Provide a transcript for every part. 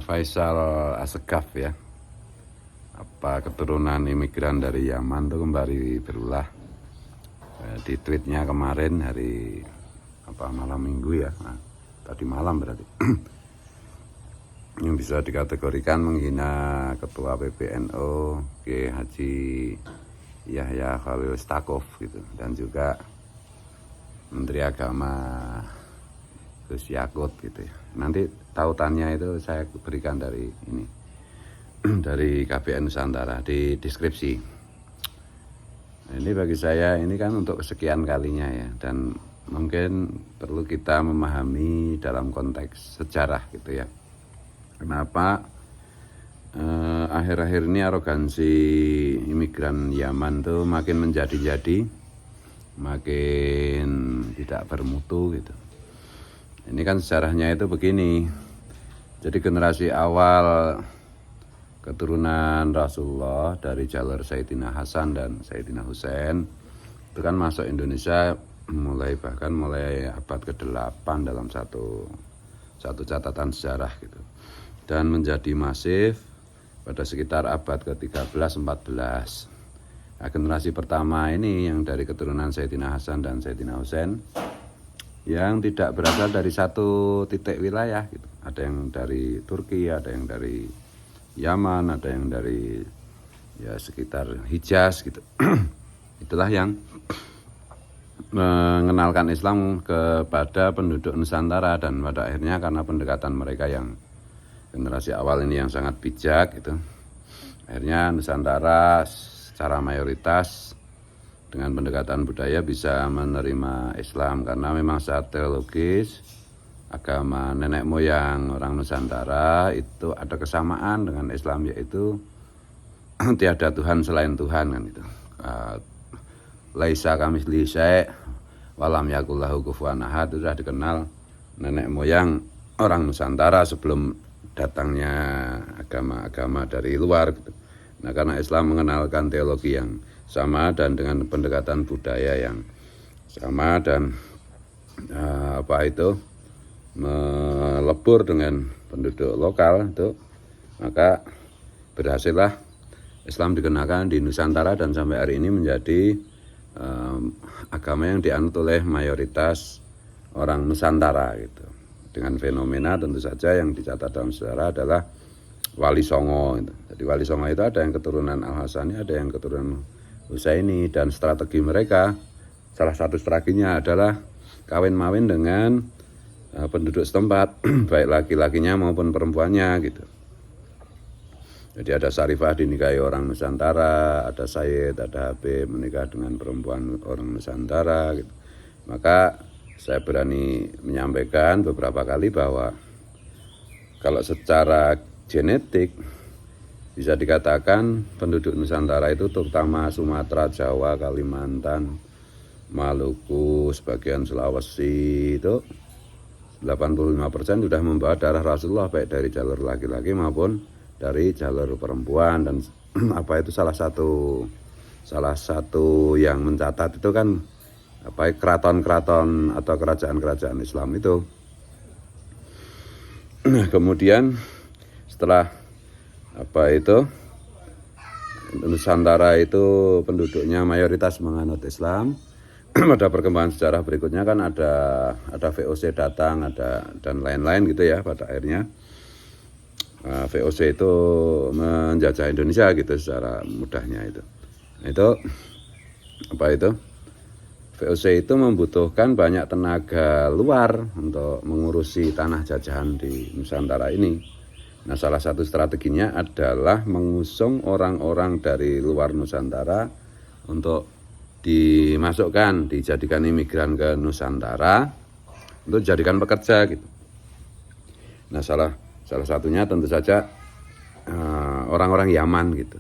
Faisal Assegaf ya, apa keturunan imigran dari Yaman itu kembali berulah. Di tweetnya kemarin hari malam minggu ya, tadi malam berarti yang bisa dikategorikan menghina ketua PBNU Kiai Haji Yahya Khalil Stakuf gitu, dan juga Menteri Agama Gus Yakut gitu ya. Nanti tautannya itu saya berikan dari ini dari KBN Nusantara di deskripsi. Nah, ini bagi saya ini kan untuk kesekian kalinya ya, dan mungkin perlu kita memahami dalam konteks sejarah gitu ya. Kenapa akhir-akhir ini arogansi imigran Yaman tuh makin menjadi-jadi, makin tidak bermutu gitu. Ini kan sejarahnya itu begini. Jadi generasi awal keturunan Rasulullah dari jalur Sayyidina Hasan dan Sayyidina Husain itu kan masuk Indonesia mulai abad ke-8 dalam satu catatan sejarah gitu. Dan menjadi masif pada sekitar abad ke-13-14. Nah, generasi pertama ini yang dari keturunan Sayyidina Hasan dan Sayyidina Husain yang tidak berasal dari satu titik wilayah gitu. Ada yang dari Turki, ada yang dari Yaman, ada yang dari ya sekitar Hijaz gitu. Itulah yang mengenalkan Islam kepada penduduk Nusantara, dan pada akhirnya karena pendekatan mereka yang generasi awal ini yang sangat bijak gitu, akhirnya Nusantara secara mayoritas dengan pendekatan budaya bisa menerima Islam, karena memang secara teologis agama nenek moyang orang Nusantara itu ada kesamaan dengan Islam, yaitu tiada Tuhan selain Tuhan kan itu. Laisa kamitslihi syai' walam yakul lahu kufuwan ahad, itu sudah dikenal nenek moyang orang Nusantara sebelum datangnya agama-agama dari luar gitu. Nah, karena Islam mengenalkan teologi yang sama dan dengan pendekatan budaya yang sama, dan melebur dengan penduduk lokal itu, maka berhasillah Islam dikenakan di Nusantara dan sampai hari ini menjadi agama yang dianut oleh mayoritas orang Nusantara gitu. Dengan fenomena tentu saja yang dicatat dalam sejarah adalah Wali Songo gitu. Jadi Wali Songo itu ada yang keturunan Al-Hasani, ada yang keturunan Husaini, dan strategi mereka, salah satu strateginya adalah kawin-mawin dengan penduduk setempat, baik laki-lakinya maupun perempuannya gitu. Jadi ada Sarifah dinikahi orang Nusantara, ada Sayyid, ada Habib menikah dengan perempuan orang Nusantara gitu. Maka saya berani menyampaikan beberapa kali bahwa kalau secara genetik bisa dikatakan penduduk Nusantara itu terutama Sumatera, Jawa, Kalimantan, Maluku, sebagian Sulawesi itu 85% sudah membawa darah Rasulullah, baik dari jalur laki-laki maupun dari jalur perempuan. Dan salah satu yang mencatat itu kan keraton-keraton atau kerajaan-kerajaan Islam itu. Nah, kemudian setelah Nusantara itu penduduknya mayoritas menganut Islam, pada perkembangan sejarah berikutnya kan ada VOC datang, dan lain-lain gitu ya. Pada akhirnya VOC itu menjajah Indonesia gitu secara mudahnya itu. VOC itu membutuhkan banyak tenaga luar untuk mengurusi tanah jajahan di Nusantara ini. Nah, salah satu strateginya adalah mengusung orang-orang dari luar Nusantara untuk dijadikan imigran ke Nusantara untuk dijadikan pekerja gitu. Nah, salah satunya tentu saja orang-orang Yaman gitu.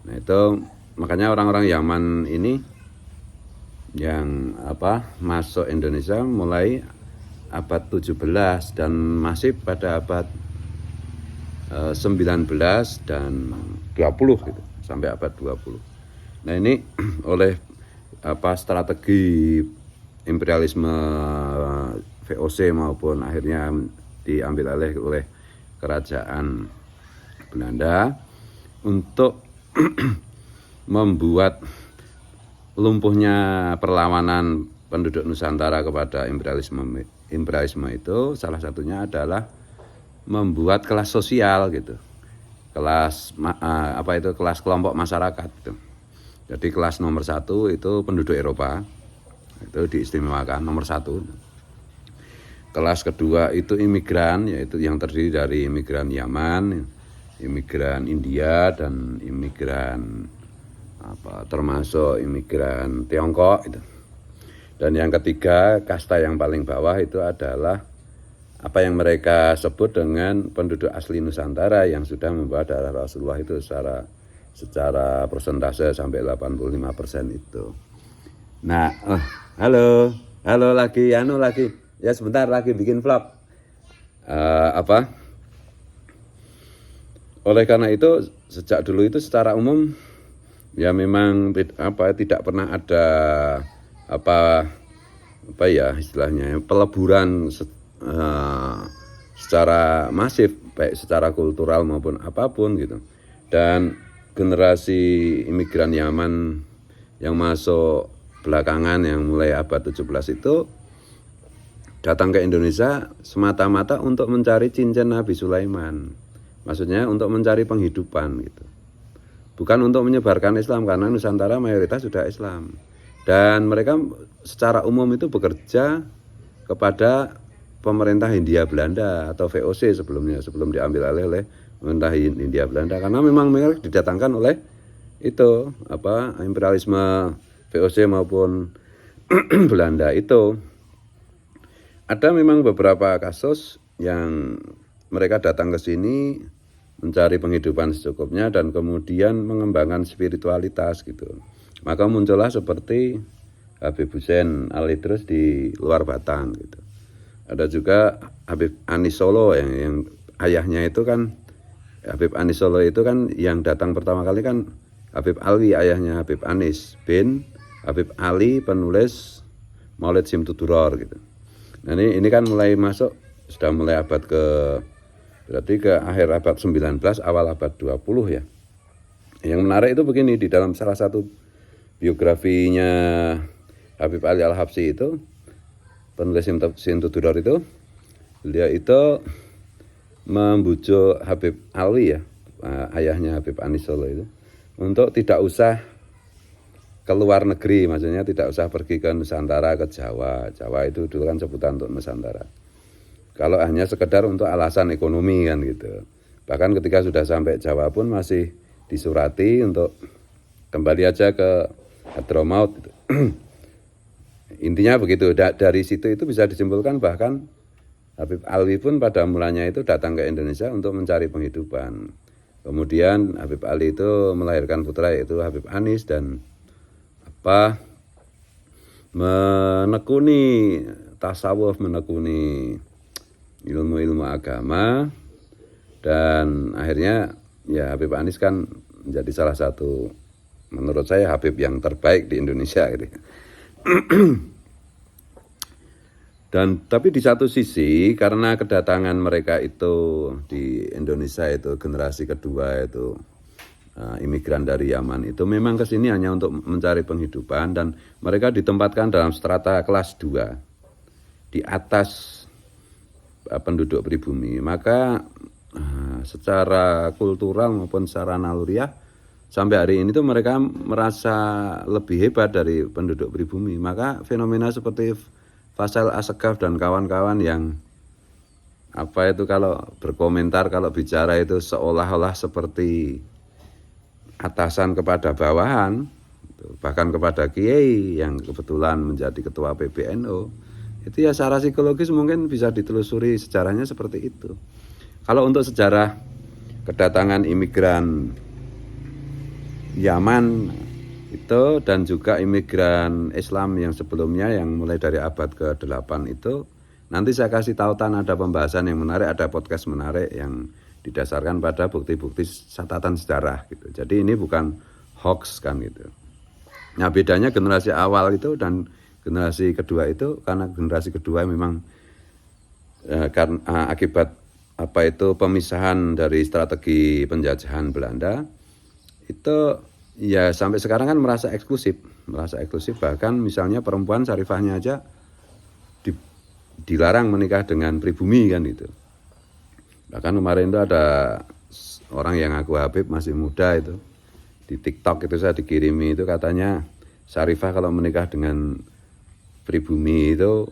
Nah, itu makanya orang-orang Yaman ini yang masuk Indonesia mulai abad 17 dan masih pada abad 19 dan 20 gitu, sampai abad 20. Nah, ini oleh strategi imperialisme VOC maupun akhirnya diambil alih oleh kerajaan Belanda untuk membuat lumpuhnya perlawanan penduduk Nusantara kepada imperialisme itu salah satunya adalah membuat kelas sosial gitu. Kelas kelas kelompok masyarakat gitu. Jadi kelas nomor 1 itu penduduk Eropa, itu diistimewakan nomor 1. Kelas kedua itu imigran, yaitu yang terdiri dari imigran Yaman, imigran India, dan imigran termasuk imigran Tiongkok itu. Dan yang ketiga, kasta yang paling bawah itu adalah apa yang mereka sebut dengan penduduk asli Nusantara yang sudah membawa darah Rasulullah itu secara persentase sampai 85% itu. Nah, halo lagi. Ya sebentar lagi bikin vlog. Oleh karena itu sejak dulu itu secara umum ya memang tidak pernah ada istilahnya peleburan secara masif baik secara kultural maupun apapun gitu. Dan generasi imigran Yaman yang masuk belakangan yang mulai abad 17 itu datang ke Indonesia semata-mata untuk mencari cincin Nabi Sulaiman. Maksudnya untuk mencari penghidupan gitu. Bukan untuk menyebarkan Islam karena Nusantara mayoritas sudah Islam. Dan mereka secara umum itu bekerja kepada pemerintah Hindia Belanda atau VOC sebelum diambil alih oleh pemerintah Hindia Belanda karena memang mereka didatangkan oleh itu imperialisme VOC maupun Belanda itu. Ada memang beberapa kasus yang mereka datang ke sini mencari penghidupan secukupnya dan kemudian mengembangkan spiritualitas gitu. Maka muncullah seperti Habib Hussein Al-Idrus di luar Batang gitu. Ada juga Habib Anis Solo yang ayahnya itu kan Habib Anis Solo itu kan yang datang pertama kali kan Habib Alwi, ayahnya Habib Anis bin Habib Ali, penulis Maulid Simtuduror gitu. Nah ini kan sudah mulai abad berarti ke akhir abad 19 awal abad 20 ya. Yang menarik itu begini, di dalam salah satu biografinya Habib Ali Al-Habsyi itu penulis Simtuduror itu beliau itu membujuk Habib Alwi ya, ayahnya Habib Anis Solo itu untuk tidak usah keluar negeri, maksudnya tidak usah pergi ke Nusantara, ke Jawa. Jawa itu dulu kan sebutan untuk Nusantara. Kalau hanya sekedar untuk alasan ekonomi kan gitu. Bahkan ketika sudah sampai Jawa pun masih disurati untuk kembali aja ke Hadramaut. Gitu. Intinya begitu. Dari situ itu bisa disimpulkan bahkan Habib Alwi pun pada mulanya itu datang ke Indonesia untuk mencari penghidupan. Kemudian Habib Ali itu melahirkan putra yaitu Habib Anis dan menekuni tasawuf, menekuni ilmu-ilmu agama, dan akhirnya ya Habib Anis kan menjadi salah satu menurut saya Habib yang terbaik di Indonesia gitu. Dan tapi di satu sisi karena kedatangan mereka itu di Indonesia itu generasi kedua itu imigran dari Yaman itu memang ke sini hanya untuk mencari penghidupan dan mereka ditempatkan dalam strata kelas 2 di atas penduduk pribumi. Maka secara kultural maupun secara naluriah sampai hari ini tuh mereka merasa lebih hebat dari penduduk pribumi. Maka fenomena seperti Faisal Assegaf dan kawan-kawan yang kalau berkomentar, kalau bicara itu seolah-olah seperti atasan kepada bawahan, bahkan kepada kiai yang kebetulan menjadi ketua PBNU, itu ya secara psikologis mungkin bisa ditelusuri sejarahnya seperti itu. Kalau untuk sejarah kedatangan imigran Yaman itu dan juga imigran Islam yang sebelumnya yang mulai dari abad ke-8 itu, nanti saya kasih tautan, ada pembahasan yang menarik, ada podcast menarik yang didasarkan pada bukti-bukti catatan sejarah gitu. Jadi ini bukan hoax kan gitu. Nah bedanya generasi awal itu dan generasi kedua itu karena generasi kedua memang karena akibat pemisahan dari strategi penjajahan Belanda itu ya sampai sekarang kan merasa eksklusif bahkan misalnya perempuan syarifahnya aja dilarang menikah dengan pribumi kan itu. Bahkan kemarin itu ada orang yang ngaku Habib masih muda itu di TikTok itu saya dikirimi itu katanya syarifah kalau menikah dengan pribumi itu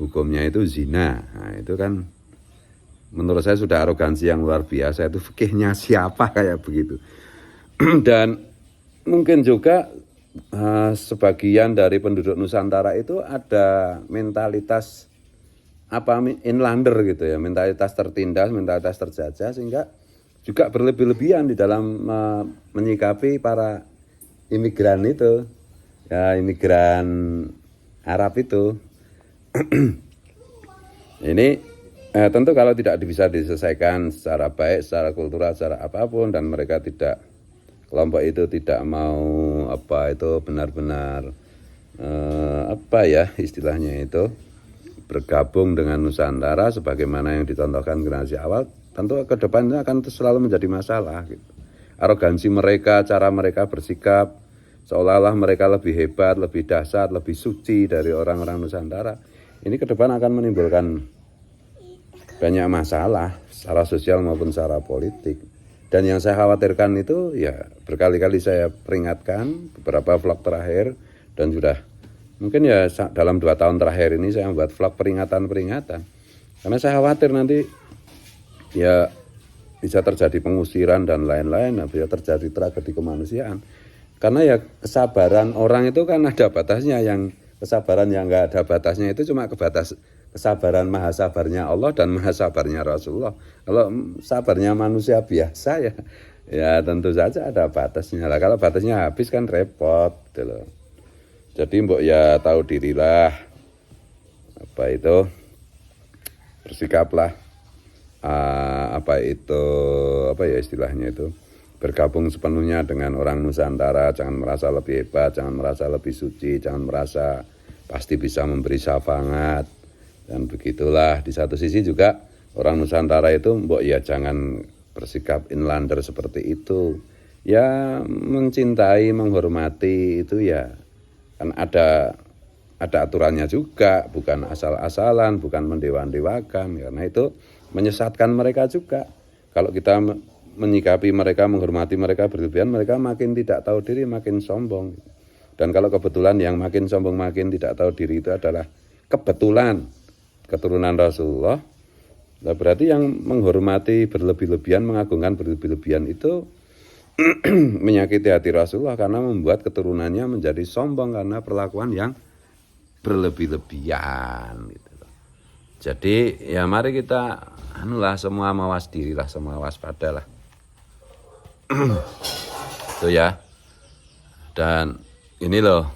hukumnya itu zina. Nah, itu kan menurut saya sudah arogansi yang luar biasa. Itu fikihnya siapa kayak begitu. Dan mungkin juga sebagian dari penduduk Nusantara itu ada mentalitas inlander gitu ya, mentalitas tertindas, mentalitas terjajah, sehingga juga berlebih-lebihan di dalam menyikapi para imigran itu, ya imigran Arab itu. Ini tentu kalau tidak bisa diselesaikan secara baik, secara kultural, secara apapun, dan mereka tidak, kelompok itu tidak mau benar-benar istilahnya itu bergabung dengan Nusantara sebagaimana yang dicontohkan generasi awal, tentu ke depannya akan selalu menjadi masalah gitu. Arogansi mereka, cara mereka bersikap seolah-olah mereka lebih hebat, lebih dahsyat, lebih suci dari orang-orang Nusantara. Ini ke depan akan menimbulkan banyak masalah secara sosial maupun secara politik. Dan yang saya khawatirkan itu ya berkali-kali saya peringatkan beberapa vlog terakhir, dan sudah mungkin ya dalam 2 tahun terakhir ini saya membuat vlog peringatan-peringatan. Karena saya khawatir nanti ya bisa terjadi pengusiran dan lain-lain, bisa terjadi tragedi kemanusiaan. Karena ya kesabaran orang itu kan ada batasnya, yang kesabaran yang enggak ada batasnya itu cuma kesabaran maha sabarnya Allah dan maha sabarnya Rasulullah. Kalau sabarnya manusia biasa ya tentu saja ada batasnya lah. Kalau batasnya habis kan repot gitu loh. Jadi mbok ya tahu dirilah, bersikaplah, istilahnya itu, bergabung sepenuhnya dengan orang Nusantara. Jangan merasa lebih hebat, jangan merasa lebih suci, jangan merasa pasti bisa memberi syafaat. Dan begitulah, di satu sisi juga orang Nusantara itu mbok ya jangan bersikap inlander seperti itu. Ya mencintai, menghormati itu ya kan ada aturannya juga, bukan asal-asalan, bukan mendewa-dewakan, karena itu menyesatkan mereka juga. Kalau kita menyikapi mereka, menghormati mereka berlebihan, mereka makin tidak tahu diri, makin sombong. Dan kalau kebetulan yang makin sombong, makin tidak tahu diri itu adalah kebetulan keturunan Rasulullah, berarti yang menghormati berlebih-lebihan, mengagungkan berlebih-lebihan itu menyakiti hati Rasulullah, karena membuat keturunannya menjadi sombong karena perlakuan yang berlebih-lebihan gitu. Jadi ya mari kita semua mawas diri lah, semua waspada lah. Itu ya. Dan ini loh,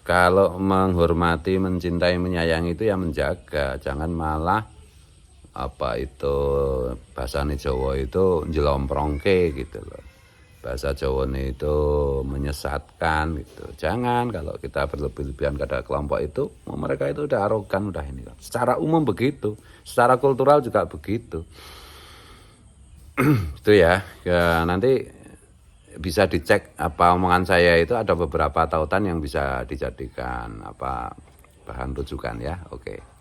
kalau menghormati, mencintai, menyayangi itu ya menjaga, jangan malah bahasane Jawa itu njlomprongke gitu loh. Bahasa Jawa itu menyesatkan gitu. Jangan, kalau kita berlebih-lebihan pada kelompok itu, mereka itu udah arogan, udah ini. Secara umum begitu, secara kultural juga begitu. Itu ya, nanti bisa dicek omongan saya itu ada beberapa tautan yang bisa dijadikan bahan rujukan ya. Oke.